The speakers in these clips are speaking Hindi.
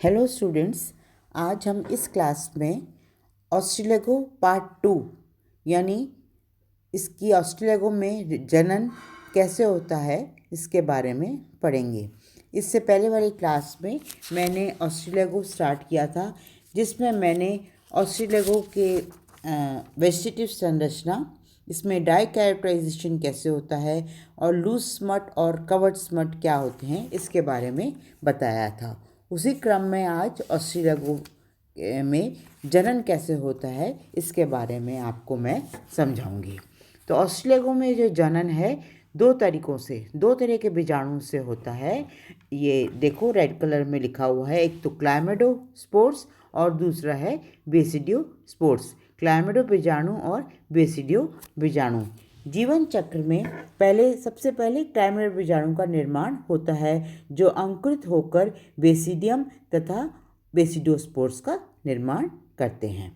हेलो स्टूडेंट्स, आज हम इस क्लास में ऑस्ट्रेलेगो पार्ट 2 यानी इसकी ऑस्ट्रेलेगो में जनन कैसे होता है इसके बारे में पढ़ेंगे। इससे पहले वाली क्लास में मैंने ऑस्ट्रेलेगो स्टार्ट किया था, जिसमें मैंने ऑस्ट्रेलेगो के वेजिटेटिव संरचना, इसमें डाई कैरेक्टराइजेशन कैसे होता है और लूज स्मट और कवर्ड स्मट क्या होते हैं इसके बारे में बताया था। उसी क्रम में आज ऑस्ट्रेलेगो में जनन कैसे होता है इसके बारे में आपको मैं समझाऊंगी। तो ऑस्ट्रेलेगो में जो जनन है दो तरह के बीजाणु से होता है। ये देखो रेड कलर में लिखा हुआ है, एक तो क्लाइमेडोस्पोर्स और दूसरा है बेसिडियोस्पोर्स। क्लाइमेडो बीजाणु और बेसिडियो बीजाणु। जीवन चक्र में सबसे पहले क्लाइमेडो बीजाणु का निर्माण होता है, जो अंकुरित होकर बेसिडियम तथा बेसिडियोस्पोर्स का निर्माण करते हैं।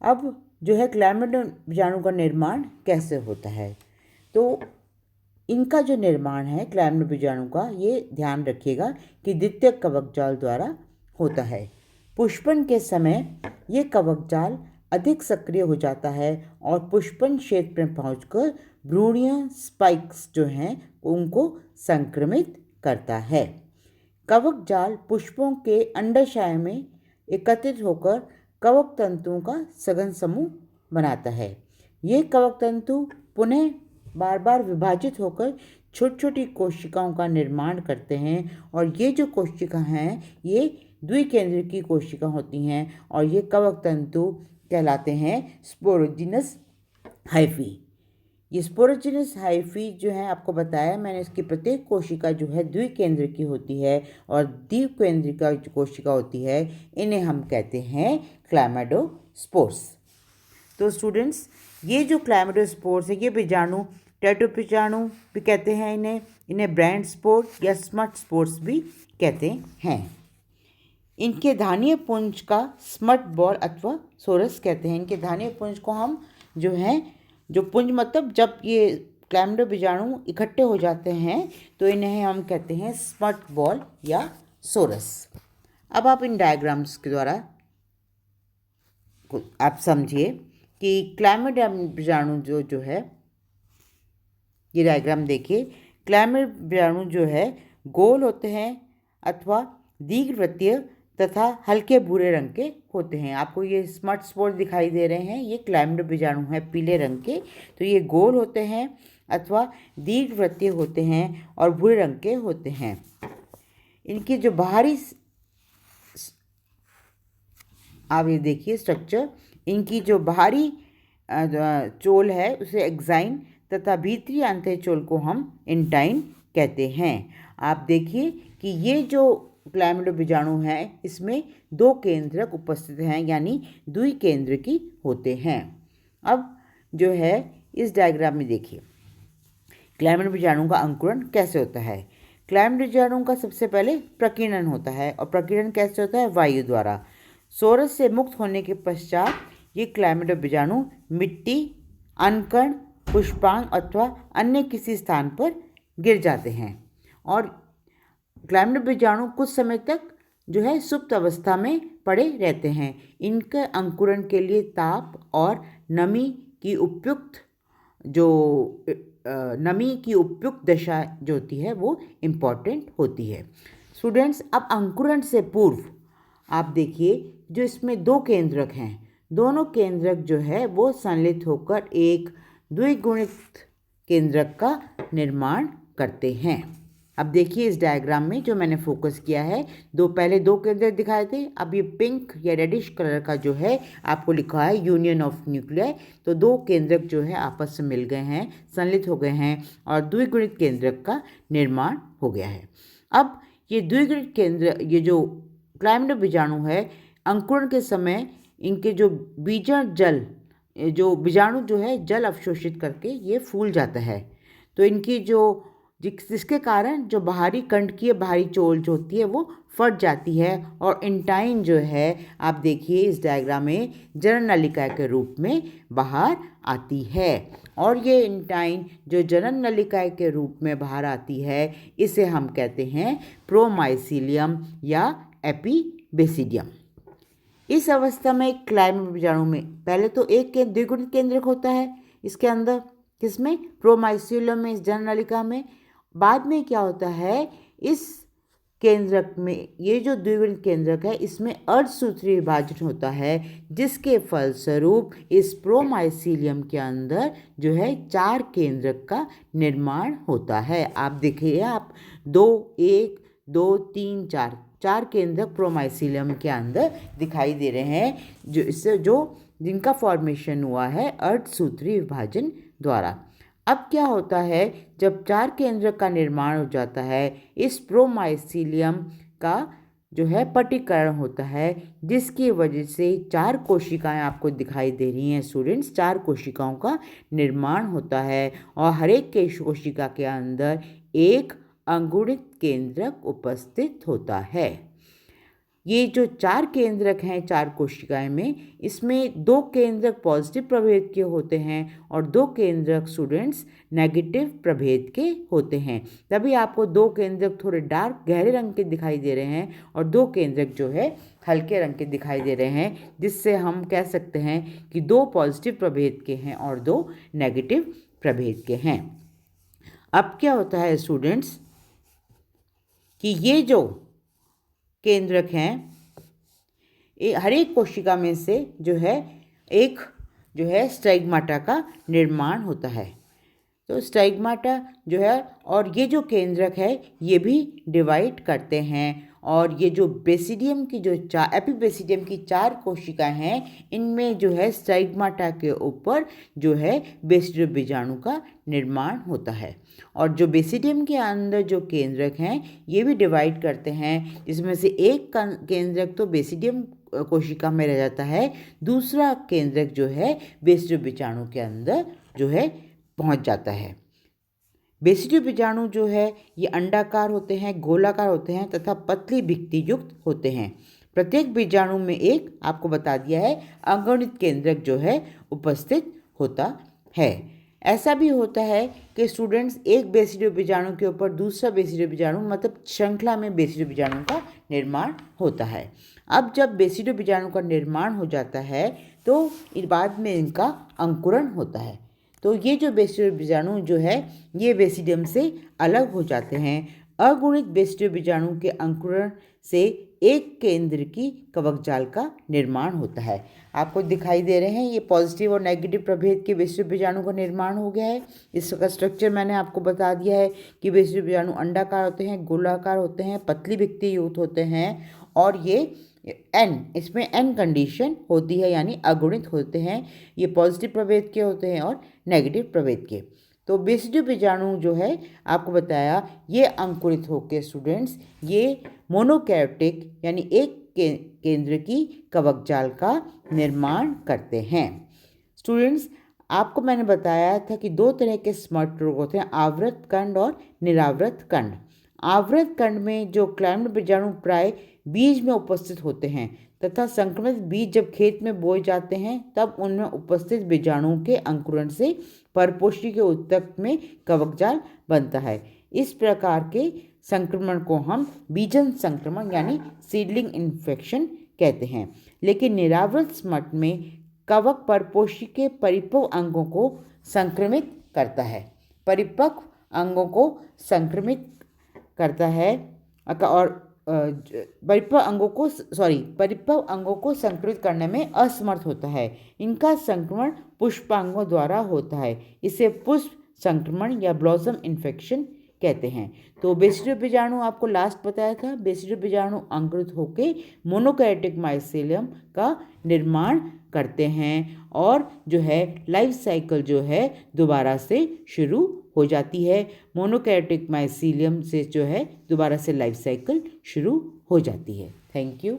अब जो है क्लाइमेडो बीजाणु का निर्माण कैसे होता है, तो इनका जो निर्माण है क्लाइमेडो बीजाणु का, ये ध्यान रखिएगा कि द्वितीयक कवक जाल द्वारा होता है। पुष्पन के समय ये कवक जाल अधिक सक्रिय हो जाता है और पुष्पन क्षेत्र में पहुंचकर भ्रूणीय स्पाइक्स जो हैं उनको संक्रमित करता है। कवक जाल पुष्पों के अंडाशय में एकत्रित होकर कवक तंतुओं का सघन समूह बनाता है। ये कवक तंतु पुनः बार बार विभाजित होकर छोटी छोटी कोशिकाओं का निर्माण करते हैं, और ये जो कोशिका हैं ये द्विकेंद्रकीय कोशिका होती हैं, और ये कवक तंतु कहलाते हैं स्पोरोजिनस हाइफी। ये स्पोरोजिनस हाइफी जो है आपको बताया मैंने, इसकी प्रत्येक कोशिका जो है द्विकेंद्र की होती है, और द्विकेंद्रिका जो कोशिका होती है इन्हें हम कहते हैं क्लाइमेडोस्पोर्स। तो स्टूडेंट्स, ये जो क्लाइमेडोस्पोर्स है ये बीजाणु टैटू बीजाणु भी कहते हैं इन्हें ब्रांड स्पोर या स्मट स्पोर्स भी कहते हैं। इनके धानीय पुंज का स्मट बॉल अथवा सोरस कहते हैं। इनके धानीय पुंज को हम जो पुंज मतलब जब ये क्लाइमेडो बीजाणु इकट्ठे हो जाते हैं तो इन्हें हम कहते हैं स्मट बॉल या सोरस। अब आप इन डायग्राम्स के द्वारा आप समझिए कि क्लाइमेडो बीजाणु जो है, ये डायग्राम देखिए। क्लाइमेडो बीजाणु जो है गोल होते हैं अथवा दीर्घवृत्तीय तथा हल्के भूरे रंग के होते हैं। आपको ये स्मट स्पोर दिखाई दे रहे हैं, ये क्लाइमेडो बीजाणु है पीले रंग के। तो ये गोल होते हैं अथवा दीर्घवृत्तीय होते हैं और भूरे रंग के होते हैं। इनकी जो बाहरी आप ये देखिए स्ट्रक्चर, इनकी जो बाहरी चोल है उसे एक्साइन तथा भीतरी आंतरिक चोल को हम इंटाइन कहते हैं। आप देखिए कि ये जो क्लाइमेडो बीजाणु है इसमें दो केंद्रक उपस्थित हैं, यानी द्विकेंद्रकी होते हैं। अब जो है इस डायग्राम में देखिए क्लाइमेडो बीजाणु का अंकुरण कैसे होता है। क्लाइमेडो बीजाणु का सबसे पहले प्रकीर्णन होता है, और प्रकीर्णन कैसे होता है? वायु द्वारा। सोरस से मुक्त होने के पश्चात ये क्लाइमेडो बीजाणु मिट्टी, अनकण, पुष्पांग अथवा अन्य किसी स्थान पर गिर जाते हैं, और क्लाइमेडो बीजाणु कुछ समय तक जो है सुप्त अवस्था में पड़े रहते हैं। इनके अंकुरण के लिए ताप और नमी की उपयुक्त दशा जो होती है वो इम्पॉर्टेंट होती है। स्टूडेंट्स, अब अंकुरण से पूर्व आप देखिए जो इसमें दो केंद्रक हैं, दोनों केंद्रक जो है वो संलित होकर एक द्विगुणित केंद्रक का निर्माण करते हैं। अब देखिए इस डायग्राम में जो मैंने फोकस किया है, पहले दो केंद्रक दिखाए थे, अब ये पिंक या रेडिश कलर का जो है आपको लिखा है यूनियन ऑफ न्यूक्लियाई। तो दो केंद्रक जो है आपस में मिल गए हैं, संलित हो गए हैं, और द्विगुणित केंद्रक का निर्माण हो गया है। अब ये द्विगुणित केंद्र, ये जो क्लाइमेडो बीजाणु है, अंकुरण के समय इनके जो बीजाणु जो है जल अवशोषित करके ये फूल जाता है। तो इनकी जिसके कारण जो बाहरी कंडकीय बाहरी चोल जो होती है वो फट जाती है, और इंटाइन जो है आप देखिए इस डायग्राम में जनन नलिका के रूप में बाहर आती है। और ये इंटाइन जो जनन नलिका के रूप में बाहर आती है इसे हम कहते हैं प्रोमाइसीलियम या एपीबेसिडियम। इस अवस्था में क्लाइमेट बीजाणु में पहले तो एक द्विगुणित केंद्रक होता है इसके अंदर, किसमें, प्रोमाइसिलियम में, इस जननलिका में। बाद में क्या होता है, इस केंद्रक में, ये जो द्विगुणित केंद्रक है इसमें अर्धसूत्रीय विभाजन होता है, जिसके फलस्वरूप इस प्रोमाइसिलियम के अंदर जो है 4 केंद्रक का निर्माण होता है। आप देखिए, आप 2, 1, 2, 3, 4 केंद्रक प्रोमाइसिलियम के अंदर दिखाई दे रहे हैं, जो इससे जिनका फॉर्मेशन हुआ है अर्धसूत्रीय विभाजन द्वारा। अब क्या होता है, जब 4 केंद्रक का निर्माण हो जाता है, इस प्रोमाइसिलियम का जो है पटीकरण होता है, जिसकी वजह से 4 कोशिकाएं आपको दिखाई दे रही हैं स्टूडेंट्स। 4 कोशिकाओं का निर्माण होता है और हर एक कोशिका के अंदर एक अगुणित केंद्रक उपस्थित होता है। ये जो 4 केंद्रक हैं 4 कोशिकाएं में, इसमें 2 केंद्रक पॉजिटिव प्रभेद के होते हैं और 2 केंद्रक स्टूडेंट्स नेगेटिव प्रभेद के होते हैं। तभी आपको 2 केंद्रक थोड़े डार्क गहरे रंग के दिखाई दे रहे हैं और 2 केंद्रक जो है हल्के रंग के दिखाई दे रहे हैं, जिससे हम कह सकते हैं कि 2 पॉजिटिव प्रभेद के हैं और 2 नेगेटिव प्रभेद के हैं। अब क्या होता है स्टूडेंट्स कि ये जो केंद्रक हैं, हर एक कोशिका में से जो है एक जो है स्टाइग्माटा का निर्माण होता है। तो स्टाइग्माटा जो है और ये जो केंद्रक है ये भी डिवाइड करते हैं, और ये जो बेसिडियम की जो एपीबेसिडियम की 4 कोशिकाएं हैं, इनमें जो है स्टाइग्माटा के ऊपर जो है बेसिडियम बीजाणु का निर्माण होता है। और जो बेसिडियम के अंदर जो केंद्रक हैं ये भी डिवाइड करते हैं, जिसमें से एक केंद्रक तो बेसिडियम कोशिका में रह जाता है, दूसरा केंद्रक जो है बेसिडियम बीजाणु के अंदर जो है पहुंच जाता है। बेसिडियम बीजाणु जो है ये अंडाकार होते हैं, गोलाकार होते हैं तथा पतली भित्ति युक्त होते हैं। प्रत्येक बीजाणु में एक, आपको बता दिया है, अगुणित केंद्रक जो है उपस्थित होता है। ऐसा भी होता है कि स्टूडेंट्स एक बेसिडियम बीजाणु के ऊपर दूसरा बेसिडियम बीजाणु, मतलब श्रृंखला में बेसिडियम बीजाणु का निर्माण होता है। अब जब बेसिडियम बीजाणु का निर्माण हो जाता है तो बाद में इनका अंकुरण होता है। तो ये जो बेसिडियम बीजाणु जो है ये बेसिडियम से अलग हो जाते हैं। अगुणित बेसिडियम बीजाणु के अंकुरण से एक केंद्र की कवक जाल का निर्माण होता है। आपको दिखाई दे रहे हैं ये पॉजिटिव और नेगेटिव प्रभेद के बेसिडियम बीजाणु का निर्माण हो गया है। इसका स्ट्रक्चर मैंने आपको बता दिया है कि बेसिडियम बीजाणु अंडाकार होते हैं, गोलाकार होते हैं, पतली भित्ति युक्त होते हैं, और ये इसमें एन कंडीशन होती है, यानी अगुणित होते हैं। ये पॉजिटिव प्रभेद के होते हैं और नेगेटिव प्रभेद के। तो बेसिडियम बीजाणु जो है आपको बताया ये अंकुरित होकर स्टूडेंट्स ये मोनोकैरियोटिक यानी एक केंद्र की कवक जाल का निर्माण करते हैं। स्टूडेंट्स आपको मैंने बताया था कि 2 तरह के स्मर्ट रोग होते हैं, आवृत कंड और निरावृत कंड। आवृत कंड में जो क्लाइमेट बीजाणु प्राय बीज में उपस्थित होते हैं तथा संक्रमित बीज जब खेत में बोए जाते हैं तब उनमें उपस्थित बीजाणुओं के अंकुरण से परपोषी के उत्तक में कवक जाल बनता है। इस प्रकार के संक्रमण को हम बीजन संक्रमण यानी सीडलिंग इन्फेक्शन कहते हैं। लेकिन निरावृत स्मट में कवक परपोषी के परिपक्व अंगों को संक्रमित करता है, परिपक्व अंगों को संक्रमित करता है और परिपक्व अंगों को संक्रमित करने में असमर्थ होता है। इनका संक्रमण पुष्पांगों द्वारा होता है, इसे पुष्प संक्रमण या ब्लॉसम इन्फेक्शन कहते हैं। तो बेसिडियम बीजाणु आपको लास्ट बताया था, बेसिडियम बीजाणु अंकुरित होकर मोनोकैरियोटिक माइसेलियम का निर्माण करते हैं और जो है लाइफ साइकिल जो है दोबारा से शुरू हो जाती है। मोनोकैरियोटिक माइसेलियम से जो है दोबारा से लाइफ साइकिल शुरू हो जाती है। Thank you.